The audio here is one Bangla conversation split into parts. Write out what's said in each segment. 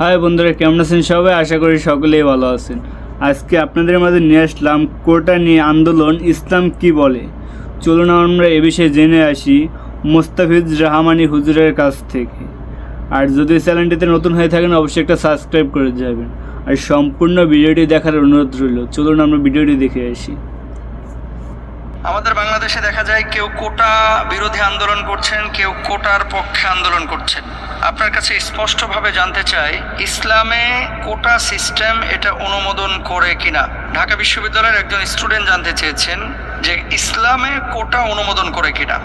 হাই বন্ধুরা, কেমন আছেন সবাই? আশা করি সকলেই ভালো আছেন। আজকে আপনাদের মাঝে নিয়ে আসলাম কোটা নিয়ে আন্দোলন, ইসলাম কি বলে। চলুন আমরা এ বিষয়ে জেনে আসি মোস্তাফিজ রহমানি হুজুরের কাছ থেকে। আর যদি চ্যানেলটিতে নতুন হয়ে থাকেন অবশ্যই একটা সাবস্ক্রাইব করে যাবেন। আর সম্পূর্ণ ভিডিওটি দেখার অনুরোধ রইল। চলুন আমরা ভিডিওটি দেখে আসি। আমাদের বাংলাদেশে দেখা যায় কেউ কোটা বিরোধী আন্দোলন করছেন, কেউ কোটার পক্ষে আন্দোলন করছেন। আপনার কাছে স্পষ্টভাবে জানতে চাই, ইসলামে কোটা সিস্টেম এটা অনুমোদন করে কিনা। ঢাকা বিশ্ববিদ্যালয়ের একজন স্টুডেন্ট জানতে চেয়েছেন যে ইসলামে কোটা অনুমোদন করে কিনা।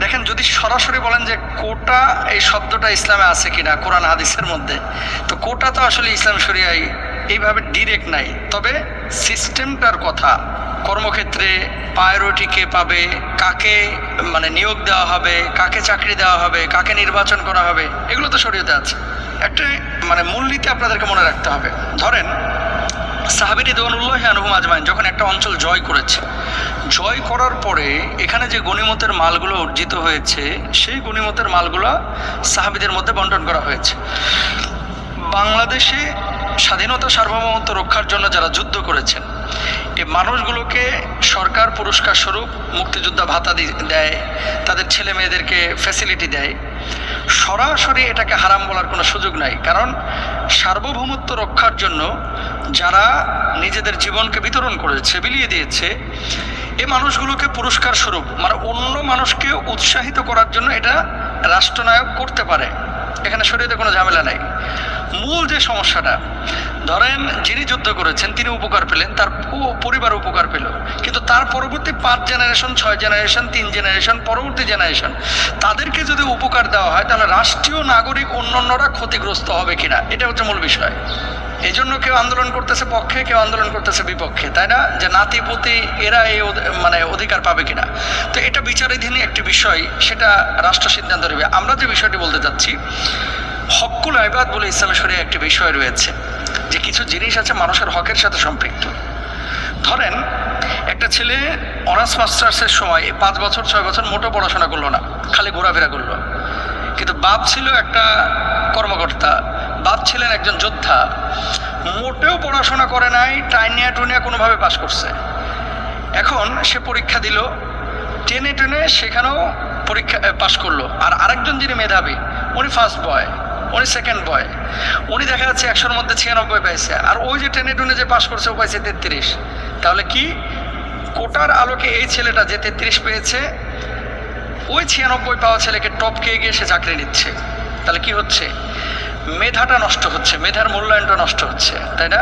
দেখেন, যদি সরাসরি বলেন যে কোটা এই শব্দটা ইসলামে আছে কিনা কোরআন হাদিসের মধ্যে, তো কোটা তো আসলে ইসলাম শরিয়ায় এইভাবে ডিরেক্ট নাই। তবে সিস্টেমটার কথা, কর্মক্ষেত্রে প্রায়োরিটি কে পাবে, কাকে নিয়োগ দেওয়া হবে, কাকে চাকরি দেওয়া হবে, কাকে নির্বাচন করা হবে, এগুলো তো শরীয়তে আছে। একটা মূলনীতি আপনাদেরকে মনে রাখতে হবে। ধরেন সাহাবী রিদওয়ানুল্লাহি আনহুম আজমাইন যখন একটা অঞ্চল জয় করেছে, জয় করার পরে এখানে যে গনিমতের মালগুলো অর্জিত হয়েছে, সেই গনিমতের মালগুলো সাহাবীদের মধ্যে বন্টন করা হয়েছে। বাংলাদেশে স্বাধীনতা সার্বভৌমত্ব রক্ষার জন্য যারা যুদ্ধ করেছেন, এই মানুষগুলোকে সরকার পুরস্কার স্বরূপ মুক্তিযোদ্ধা ভাতা দেয়, তাদের ছেলে মেয়েদেরকে ফ্যাসিলিটি দেয়। সরাসরি এটাকে হারাম বলার কোনো সুযোগ নাই, কারণ সার্বভৌমত্ব রক্ষার জন্য যারা নিজেদের জীবনকে বিতরণ করেছে, বিলিয়ে দিয়েছে, এই মানুষগুলোকে পুরস্কার স্বরূপ অন্য মানুষকে উৎসাহিত করার জন্য এটা রাষ্ট্রনায়ক করতে পারে। এখানে শরীয়তে কোনো ঝামেলা নাই। মূল যে সমস্যাটা, ধরেন যিনি যুদ্ধ করেছেন তিনি উপকার পেলেন, তার পরিবার উপকার পেল, কিন্তু তার পরবর্তী 5 জেনারেশন, 6 জেনারেশন, 3 জেনারেশন, পরবর্তী জেনারেশন, তাদেরকে যদি উপকার দেওয়া হয় তাহলে রাষ্ট্রীয় নাগরিক অন্যান্যরা ক্ষতিগ্রস্ত হবে কিনা, এটা হচ্ছে মূল বিষয়। এই জন্য কেউ আন্দোলন করতেছে পক্ষে, কেউ আন্দোলন করতেছে বিপক্ষে, তাই না? যে নাতিপুতি এরা এই অধিকার পাবে কিনা। তো এটা বিচারাধীন একটি বিষয়, সেটা রাষ্ট্র সিদ্ধান্ত নেবে। আমরা যে বিষয়টি বলতে চাচ্ছি, হকুল ইবাদ বলে ইসলামের শরীয়তে একটি বিষয় রয়েছে, যে কিছু জিনিস আছে মানুষের হকের সাথে সম্পৃক্ত। ধরেন একটা ছেলে অনার্স মাস্টার্সের সময় 5 বছর 6 বছর মোটো পড়াশোনা করলো না, খালি ঘোরাফেরা করলো, কিন্তু বাপ ছিল একটা কর্মকর্তা, বাপ ছিলেন একজন যোদ্ধা, মোটেও পড়াশোনা করে নাই, টাইনিয়া টুনিয়া কোনোভাবে পাশ করছে। এখন সে পরীক্ষা দিল, টেনে টেনে সেখানেও পরীক্ষা পাশ করলো। আর আরেকজন যিনি মেধাবী, উনি ফার্স্ট বয়, উনি সেকেন্ড বয়, উনি দেখা যাচ্ছে 100-র মধ্যে 96 পাইছে, আর ওই যে টেনে টুনে যে পাশ করছে ও পাইছে 33। তাহলে কি কোটার আলোকে এই ছেলেটা যে 33 পেয়েছে, ওই 96 পাওয়া ছেলেকে টপকে গিয়ে সে চাকরি নিচ্ছে। তাহলে কি হচ্ছে? মেধাটা নষ্ট হচ্ছে, মেধার মূল্যায়নটা নষ্ট হচ্ছে, তাই না?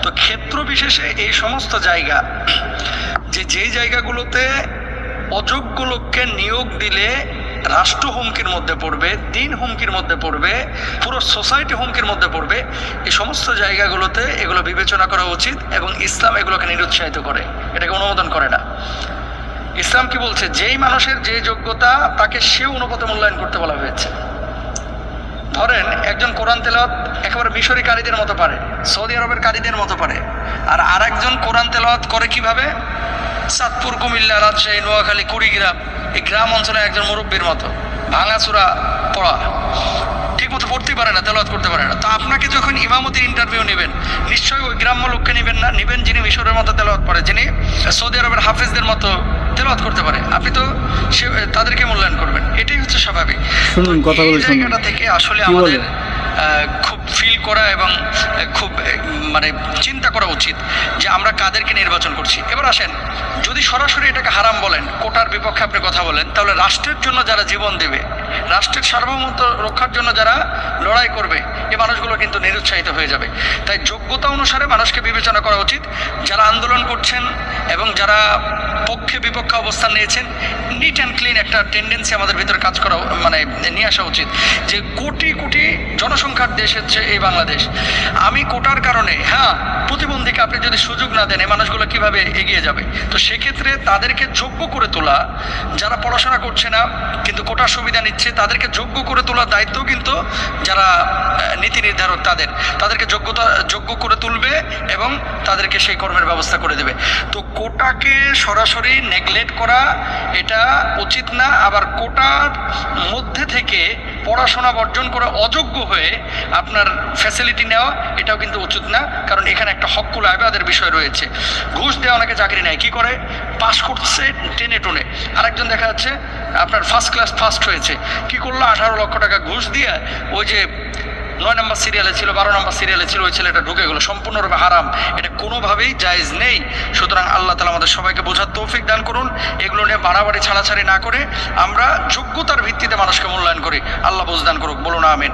তো ক্ষেত্র বিশেষে এই সমস্ত জায়গা, যেই জায়গাগুলোতে অযোগ্য লোককে নিয়োগ দিলে রাষ্ট্র হুমকির মধ্যে পড়বে, দিন হুমকির মধ্যে পড়বে, পুরো সোসাইটি হুমকির মধ্যে পড়বে, এই সমস্ত জায়গাগুলোতে এগুলো বিবেচনা করা উচিত। এবং ইসলাম এগুলোকে নিরুৎসাহিত করে, এটাকে অনুমোদন করে না। ইসলাম কি বলছে? যেই মানুষের যে যোগ্যতা, তাকে সে অনুপাতে মূল্যায়ন করতে বলা হয়েছে। ধরেন একজন কোরআন তেলাওয়াত একেবারে মিশরি কারীদের মতো পারে, সৌদি আরবের কারীদের মতো পারে, আর আরেকজন কোরআন তেলাওয়াত করে কিভাবে? চাঁদপুর, কুমিল্লা, রাজশাহী, নোয়াখালী, কুড়িগ্রাম, এই গ্রাম অঞ্চলে একজন মুরব্বীর মতো ভাঙাচোরা পড়া, ঠিক মতো পড়তেই পারে না, তেলাওয়াত করতে পারে না। তো আপনাকে যখন ইমামতির ইন্টারভিউ নেবেন, নিশ্চয়ই ওই গ্রাম্য লোককে নেবেন না, নেবেন যিনি মিশরের মতো তেলাওয়াত পড়ে, যিনি সৌদি আরবের হাফেজদের মতো তেলাওয়াত করতে পারে। আপনি তো তাদেরকে মূল্যায়ন করবেন, এটাই হচ্ছে স্বাভাবিক। শুনুন, কথা বলে শুনুন। জায়গাটা থেকে আসলে আমাদের খুব ফিল করা এবং খুব চিন্তা করা উচিত যে আমরা কাদেরকে নির্বাচন করছি। এবার আসেন, যদি সরাসরি এটাকে হারাম বলেন, কোটার বিপক্ষে আপনি কথা বলেন, তাহলে রাষ্ট্রের জন্য যারা জীবন দেবে, রাষ্ট্রের সার্বভৌমত্ব রক্ষার জন্য যারা লড়াই করবে, এই মানুষগুলো কিন্তু নিরুৎসাহিত হয়ে যাবে। তাই যোগ্যতা অনুসারে মানুষকে বিবেচনা করা উচিত। যারা আন্দোলন করছেন এবং যারা পক্ষে বিপক্ষে অবস্থান নিয়েছেন, নিট অ্যান্ড ক্লিন একটা টেন্ডেন্সি আমাদের ভিতরে কাজ করা নিয়ে আসা উচিত। যে কোটি কোটি জনসংখ্যার দেশ হচ্ছে এই বাংলাদেশ, আমি কোটার কারণে, হ্যাঁ, প্রতিবন্ধীকে আপনি যদি সুযোগ না দেন, এই মানুষগুলো কিভাবে এগিয়ে যাবে? তো সেক্ষেত্রে তাদেরকে যোগ্য করে তোলা, যারা পড়াশোনা করছে না কিন্তু কোটার সুবিধা নিচ্ছে, তাদেরকে যোগ্য করে তোলার দায়িত্ব কিন্তু যারা নীতি নির্ধারক তাদেরকে যোগ্য করে তুলবে এবং তাদেরকে সেই কর্মের ব্যবস্থা করে দেবে। তো কোটাকে সরাসরি নেগলেক্ট করা এটা উচিত না, আবার কোটার মধ্যে থেকে পড়াশোনা বর্জন করে অযোগ্য হয়ে আপনার ফ্যাসিলিটি নেওয়া এটাও কিন্তু উচিত না, কারণ এখানে একটা হকুল আইবাদের বিষয় রয়েছে। ঘুষ দেওয়া অনেকে চাকরি নেয়, কি করে পাশ করছে টেনে টুনে, আরেকজন দেখা যাচ্ছে আপনার ফার্স্ট ক্লাস ফার্স্ট হয়েছে, কি করলো 18 লক্ষ টাকা ঘুষ দিয়ে ওই যে 9 নম্বর সিরিয়ালে ছিল 12 নম্বর সিরিয়ালে ছিল ওই ছেলেটা ঢুকে গেলো, সম্পূর্ণরূপে হারাম, এটা কোনোভাবেই জায়েজ নেই। সুতরাং আল্লাহ তাআলা আমাদের সবাইকে বোঝার তৌফিক দান করুন, এগুলো নিয়ে বাড়াবাড়ি ছাড়াছাড়ি না করে আমরা যোগ্যতার ভিত্তিতে মানুষকে মূল্যায়ন করি। আল্লাহ বুঝদান করুক, বলুন আমিন।